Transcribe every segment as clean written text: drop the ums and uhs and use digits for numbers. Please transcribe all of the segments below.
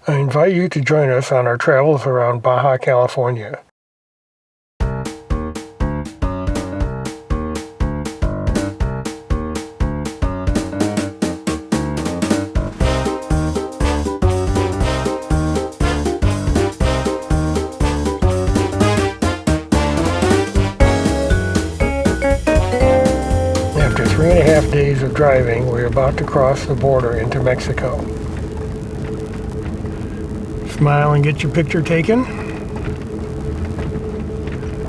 I invite you to join us on our travels around Baja California. After 3.5 days of driving, we're about to cross the border into Mexico. Smile and get your picture taken.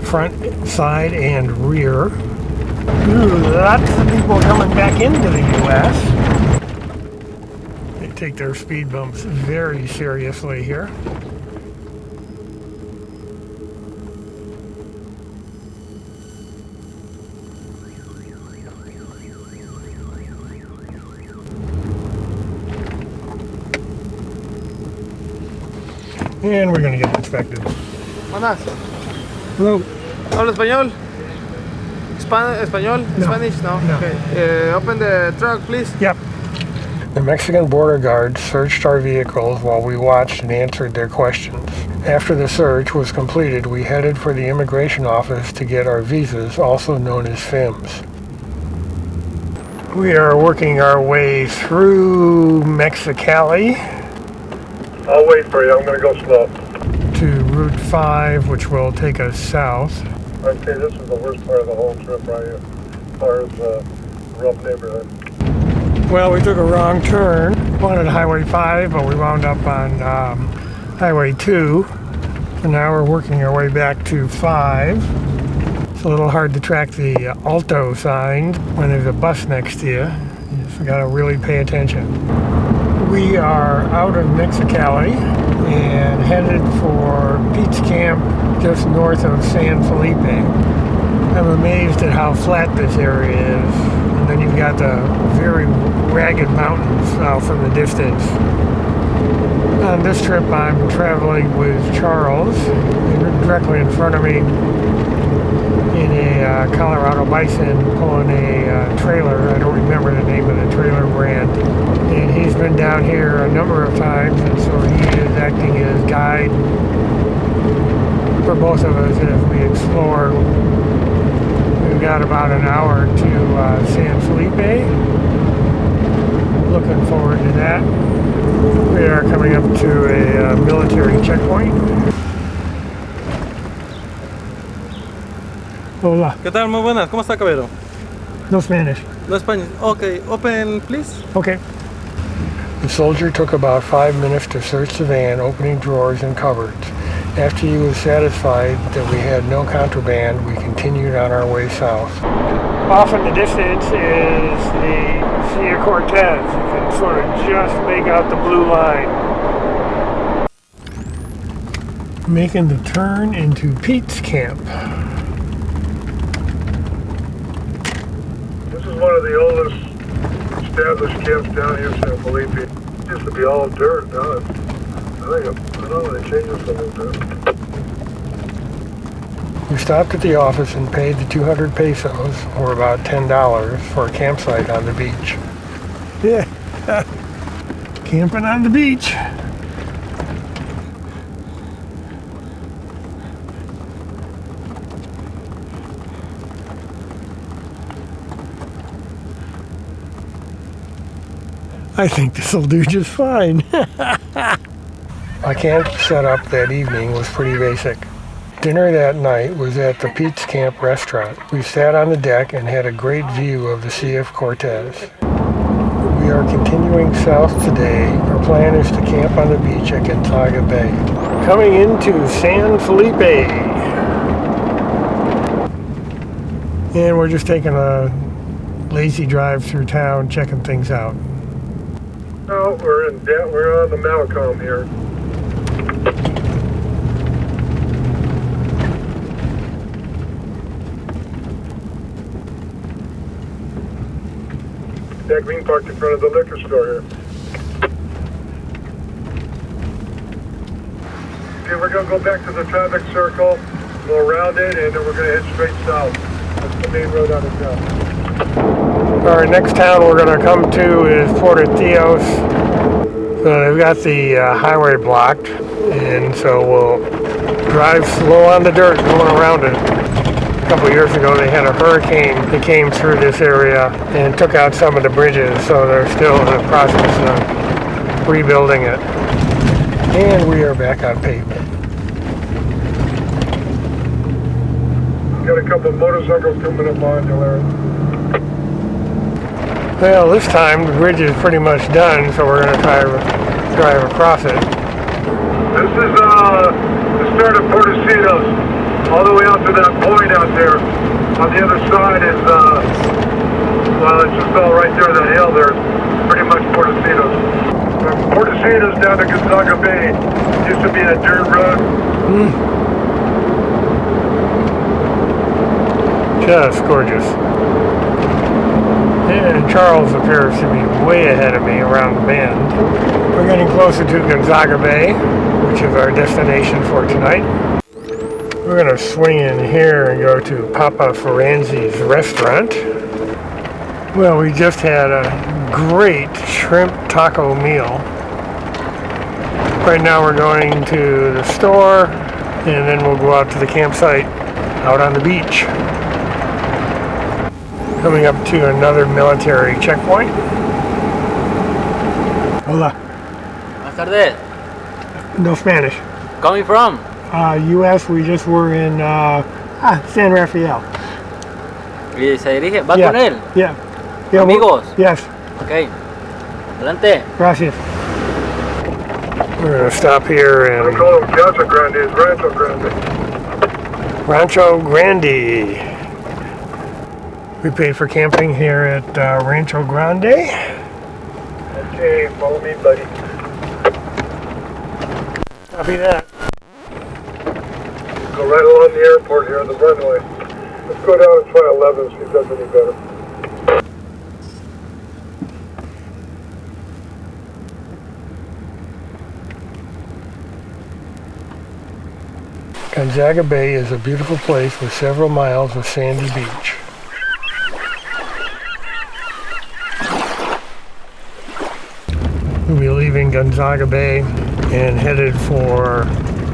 Front, side, and rear. Ooh, lots of people coming back into the U.S. They take their speed bumps very seriously here. And we're going to get inspected. Buenas. Hello. ¿Habla español? ¿Español? No. Spanish? No? No. Okay. Open the trunk, please. Yep. The Mexican border guards searched our vehicles while we watched and answered their questions. After the search was completed, we headed for the immigration office to get our visas, also known as FIMS. We are working our way through Mexicali I'll wait for you. I'm going to go slow. to Route 5, which will take us south. I'd say this is the worst part of the whole trip right here, as far as rough neighborhood. Well, we took a wrong turn. Wanted Highway 5, but we wound up on Highway 2. So now we're working our way back to 5. It's a little hard to track the Alto signs when there's a bus next to you. You just gotta really pay attention. We are out of Mexicali and headed for Pete's Camp just north of San Felipe. I'm amazed at how flat this area is. And then you've got the very ragged mountains off in the distance. On this trip I'm traveling with Charles. He's directly in front of me in a Colorado Bison pulling a trailer. I don't remember the name of the trailer brand. And he's been down here a number of times, and so he is acting as guide for both of us as we explore. We've got about an hour to San Felipe. Looking forward to that. We are coming up to a military checkpoint. Hola. ¿Qué tal? Muy buenas. ¿Cómo está, caballero? No Spanish. No Spanish. Okay. Open, please. Okay. The soldier took about 5 minutes to search the van, opening drawers and cupboards. After he was satisfied that we had no contraband, we continued on our way south. Off in the distance is the Sea of Cortez. You can sort of just make out the blue line. Making the turn into Pete's Camp. This is one of the oldest established camps down here in San Felipe. It used to be all dirt. Now I don't know, they changed this a little bit. We stopped at the office and paid the 200 pesos, or about $10, for a campsite on the beach. Yeah, camping on the beach. I think this will do just fine. Our camp setup that evening was pretty basic. Dinner that night was at the Pete's Camp restaurant. We sat on the deck and had a great view of the Sea of Cortez. We are continuing south today. Our plan is to camp on the beach at Gonzaga Bay. Coming into San Felipe. And we're just taking a lazy drive through town, checking things out. No, we're on the Malcolm here. That green parked in front of the liquor store here. Okay, we're gonna go back to the traffic circle, go around it, and then we're gonna head straight south. That's the main road out of town. Our next town we're going to come to is Portillo's. Well, they've got the highway blocked, and so we'll drive slow on the dirt going around it. A couple years ago they had a hurricane that came through this area and took out some of the bridges, so they're still in the process of rebuilding it. And we are back on pavement. Got a couple of motorcycles coming up on you, Larry. Well, this time the bridge is pretty much done, so we're going to try to drive across it. This is the start of Portecitos. All the way out to that point out there. On the other side is, well, it's just all right there, that hill there. Pretty much Portecitos. From Portecitos down to Gonzaga Bay, used to be a dirt road. Just gorgeous. And Charles appears to be way ahead of me around the bend. We're getting closer to Gonzaga Bay, which is our destination for tonight. We're going to swing in here and go to Papa Ferenzi's restaurant. Well, we just had a great shrimp taco meal. Right now we're going to the store, and then we'll go out to the campsite out on the beach. Coming up to another military checkpoint. Hola. Buenas tardes. No Spanish. Coming from? U.S. We just were in San Rafael. ¿Y se dirige? ¿Va Yeah. con él? Yeah. Yeah. Amigos? Yes. Ok. Adelante. Gracias. We're going to stop here I in call them Casa Grande, it's Rancho Grande. Rancho Grande. We paid for camping here at Rancho Grande. Okay, follow me, buddy. Copy that. Go right along the airport here on the runway. Let's go down and try 11, see if that's any better. Gonzaga Bay is a beautiful place with several miles of sandy beach. We'll be leaving Gonzaga Bay and headed for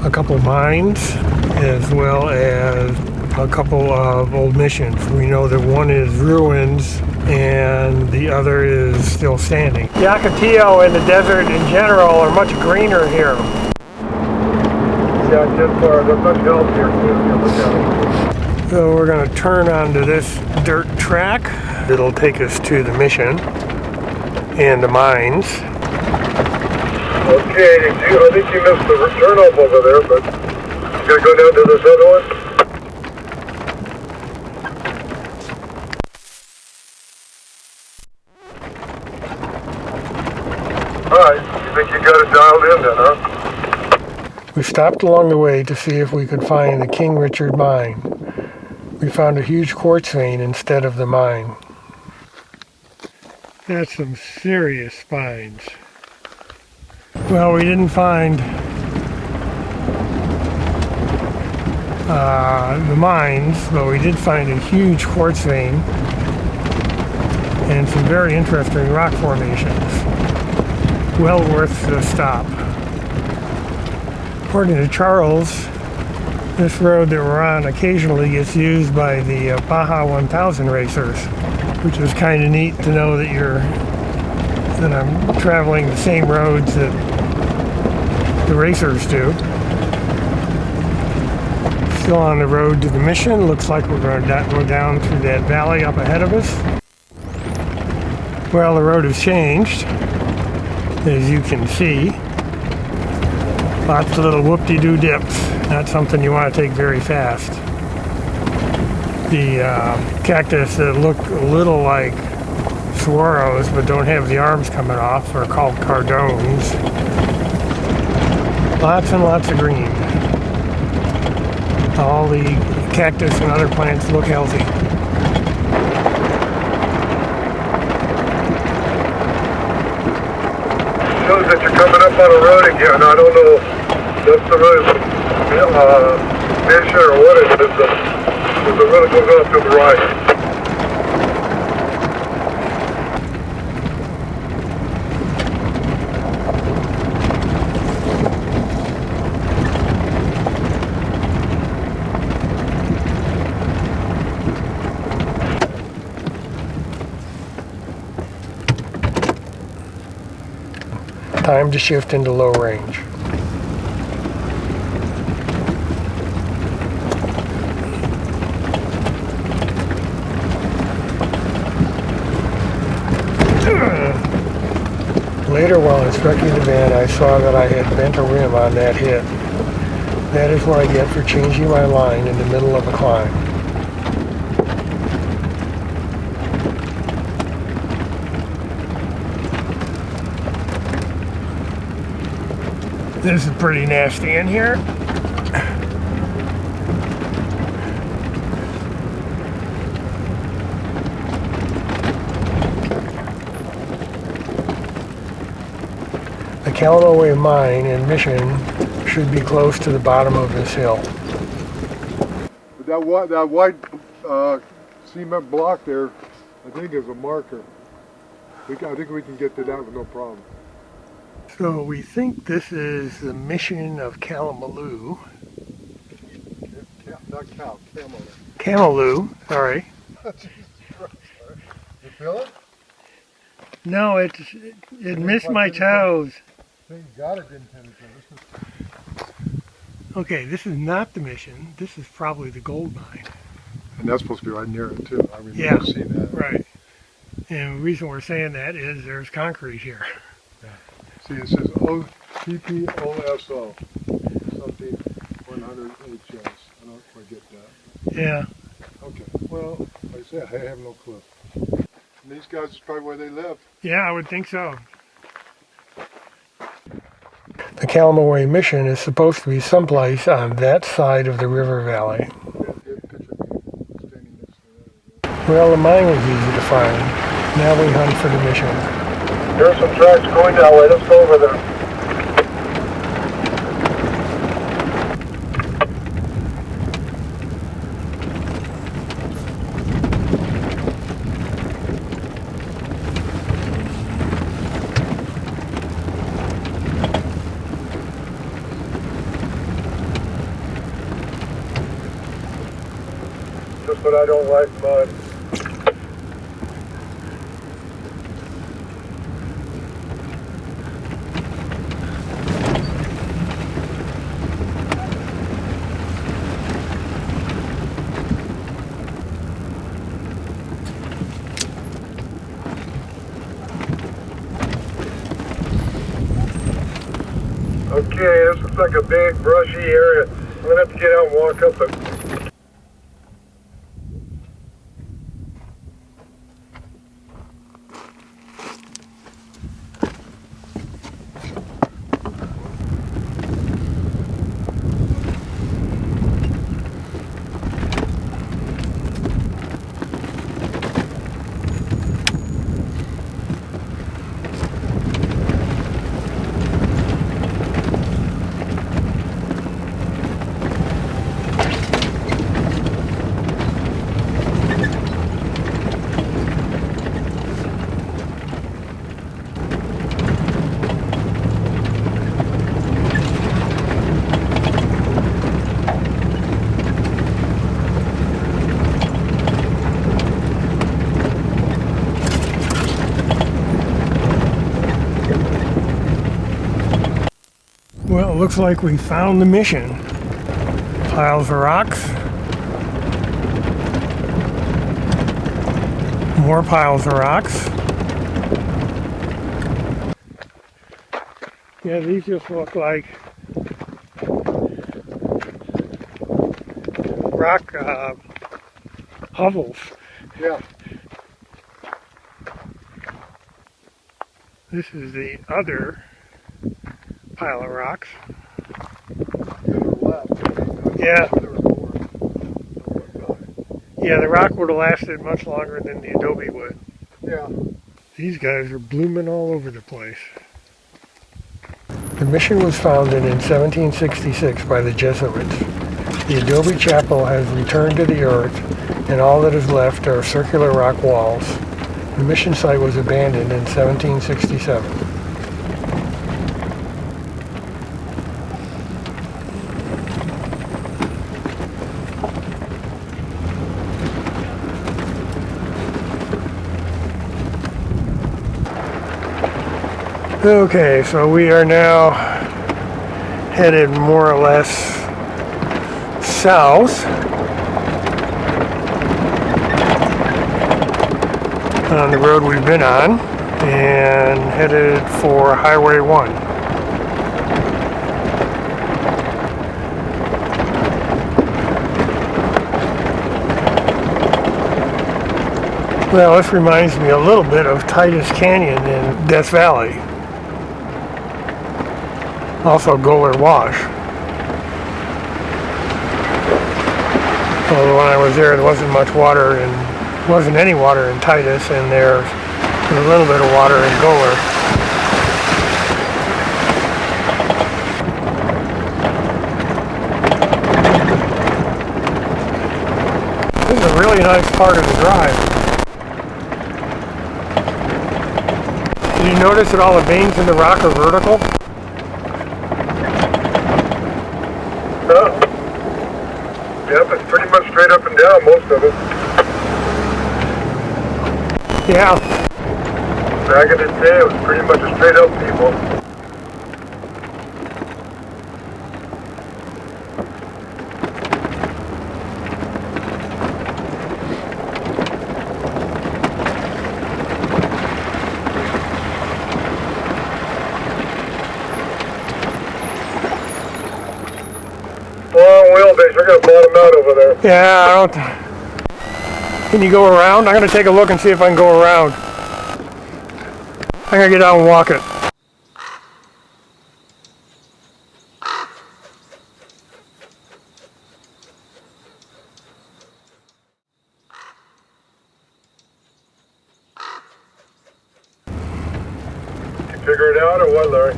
a couple of mines as well as a couple of old missions. We know that one is ruins and the other is still standing. Yacatillo and the desert in general are much greener here. Yeah, just far. They're much healthier too. Look at it. So we're going to turn onto this dirt track. It'll take us to the mission and the mines. Okay, I think you missed the return up over there, but you gotta go down to this other one. Alright, you think you got it dialed in then, huh? We stopped along the way to see if we could find the King Richard mine. We found a huge quartz vein instead of the mine. That's some serious finds. Well, we didn't find the mines, but we did find a huge quartz vein and some very interesting rock formations. Well worth the stop. According to Charles, this road that we're on occasionally gets used by the Baja 1000 racers, which is kind of neat to know that I'm traveling the same roads that the racers do. Still on the road to the mission. Looks like we're going to go down through that valley up ahead of us. Well, the road has changed, as you can see. Lots of little whoop-de-doo dips. Not something you want to take very fast. The cactus that look a little like saguaros but don't have the arms coming off are called cardones. Lots and lots of green. All the cactus and other plants look healthy. Shows that you're coming up on a road again. I don't know if that's the road mission or what it is. There's a road that goes off to the right. Time to shift into low range. Later, while inspecting the van, I saw that I had bent a rim on that hit. That is what I get for changing my line in the middle of a climb. This is pretty nasty in here. The Calamajué mine and mission should be close to the bottom of this hill. That white cement block there, I think is a marker. I think we can get to that with no problem. So we think this is the mission of Calamajué. Not cow, camel. Calamajué, sorry. You feel it? No, it missed my toes. I think you got it, didn't penetrate. Okay, this is not the mission. This is probably the gold mine. And that's supposed to be right near it too. I remember Yeah, seeing that. right. And the reason we're saying that is there's concrete here. See, it says OPPOSO, something 100 HS. I don't quite get that. Yeah. Okay, well, like I said, I have no clue. And these guys is probably where they live. Yeah, I would think so. The Calamajué mission is supposed to be someplace on that side of the river valley. Well, the mine was easy to find. Now we hunt for the mission. There are some tracks going that way. Let's go over there. Just what I don't like mud. Okay, this looks like a big brushy area. I'm gonna have to get out and walk up it. Well, it looks like we found the mission. Piles of rocks. More piles of rocks. Yeah, these just look like rock hovels. Yeah. This is the other pile of rocks. Yeah. Yeah, the rock would have lasted much longer than the adobe would. Yeah. These guys are blooming all over the place. The mission was founded in 1766 by the Jesuits. The adobe chapel has returned to the earth, and all that is left are circular rock walls. The mission site was abandoned in 1767. Okay, so we are now headed more or less south on the road we've been on and headed for Highway 1. Well, this reminds me a little bit of Titus Canyon in Death Valley. Also Goler Wash. Although when I was there wasn't much water and wasn't any water in Titus, and there's a little bit of water in Goler. This is a really nice part of the drive. Did you notice that all the veins in the rock are vertical? Yep, it's pretty much straight up and down, most of it. Yeah. Back in the day, it was pretty much a straight up people. Long wheelbase, we're gonna bottom out over there. Yeah, I don't... Can you go around? I'm going to take a look and see if I can go around. I'm going to get down and walk it. You figure it out or what, Larry?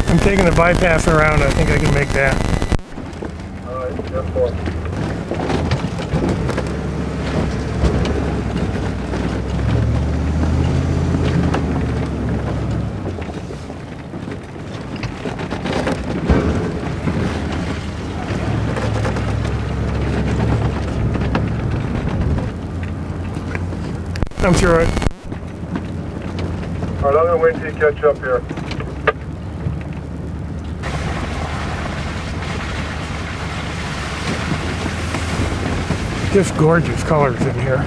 I'm taking the bypass around. I think I can make that. Alright, that's fine. I'm through it. Alright, I'm gonna wait till you catch up here. Just gorgeous colors in here.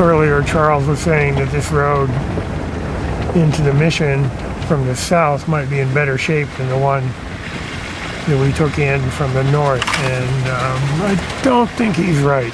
Earlier, Charles was saying that this road into the Mission from the south might be in better shape than the one that we took in from the north, and I don't think he's right.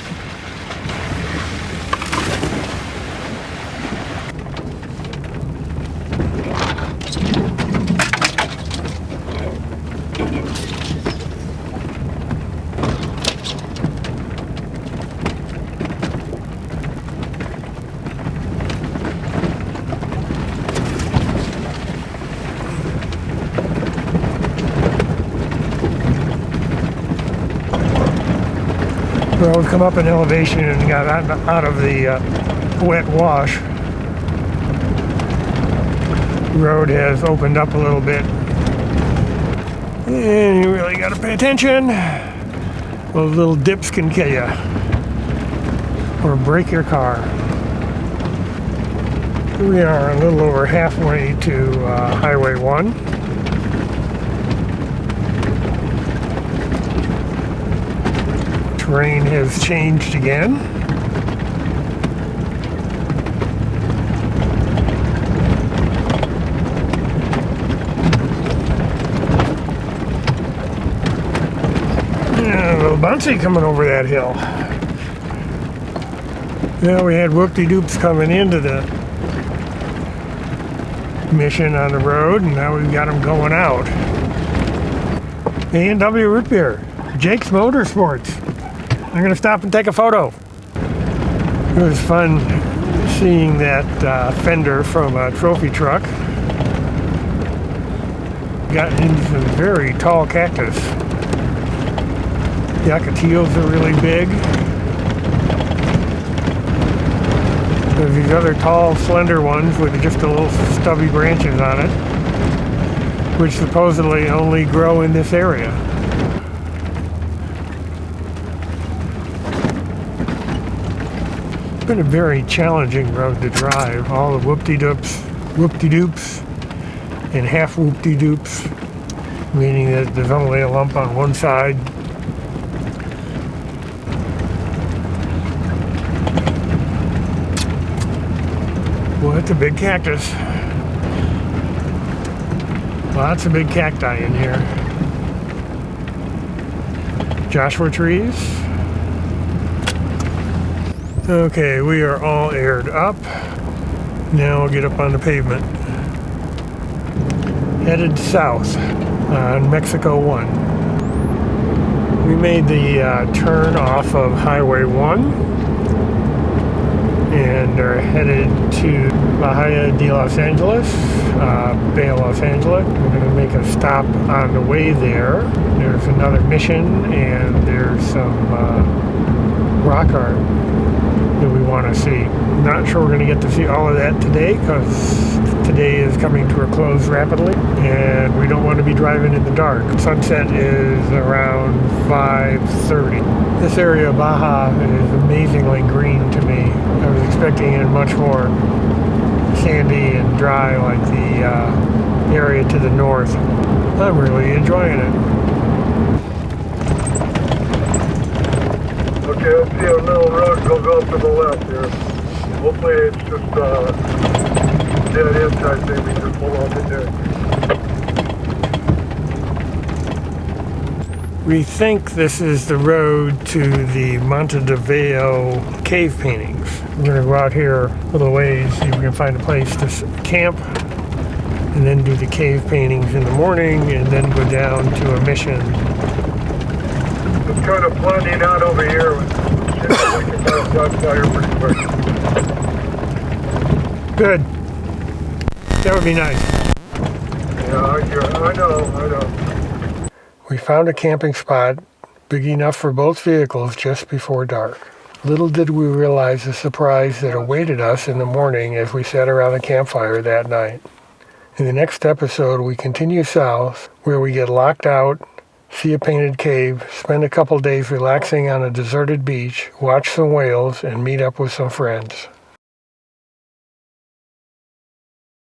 Well, we've come up in elevation and got out of the wet wash. The road has opened up a little bit. And you really got to pay attention. Those little dips can kill you. Or break your car. We are a little over halfway to Highway 1. Terrain has changed again. Yeah, a little bouncy coming over that hill. Yeah, we had whoop-de-doops coming into the Mission on the road, and now we've got them going out. A&W root beer, Jake's Motorsports. I'm going to stop and take a photo. It was fun seeing that fender from a trophy truck. Got into some very tall cactus. The ocotillos are really big. There's these other tall, slender ones with just the little stubby branches on it. which supposedly only grow in this area. It's been a very challenging road to drive. All the whoop-de-doops, and half whoop-de-doops, meaning that there's only a lump on one side. Well, it's a big cactus. Lots of big cacti in here. Joshua trees. Okay, we are all aired up. Now we'll get up on the pavement. Headed south on Mexico 1. We made the turn off of Highway 1 and are headed to Bahia de Los Angeles, Bay of Los Angeles. We're going to make a stop on the way there. There's another mission and there's some rock art that we want to see. Not sure we're going to get to see all of that today because today is coming to a close rapidly and we don't want to be driving in the dark. Sunset is around 5:30. This area of Baja is amazingly green to me. I was expecting it much more sandy and dry like the area to the north. I'm really enjoying it. Okay, I see a little road goes off to the left here. Hopefully it's just dead end type thing. We can pull off in there. We think this is the road to the Montevideo cave paintings. We're going to go out here a little ways, see if we can find a place to camp, and then do the cave paintings in the morning, and then go down to a mission. It's kind of blending out over here. We can find flat tire pretty quick. Good. That would be nice. Yeah, I know. We found a camping spot big enough for both vehicles just before dark. Little did we realize the surprise that awaited us in the morning as we sat around the campfire that night. In the next episode, we continue south, where we get locked out, see a painted cave, spend a couple days relaxing on a deserted beach, watch some whales, and meet up with some friends.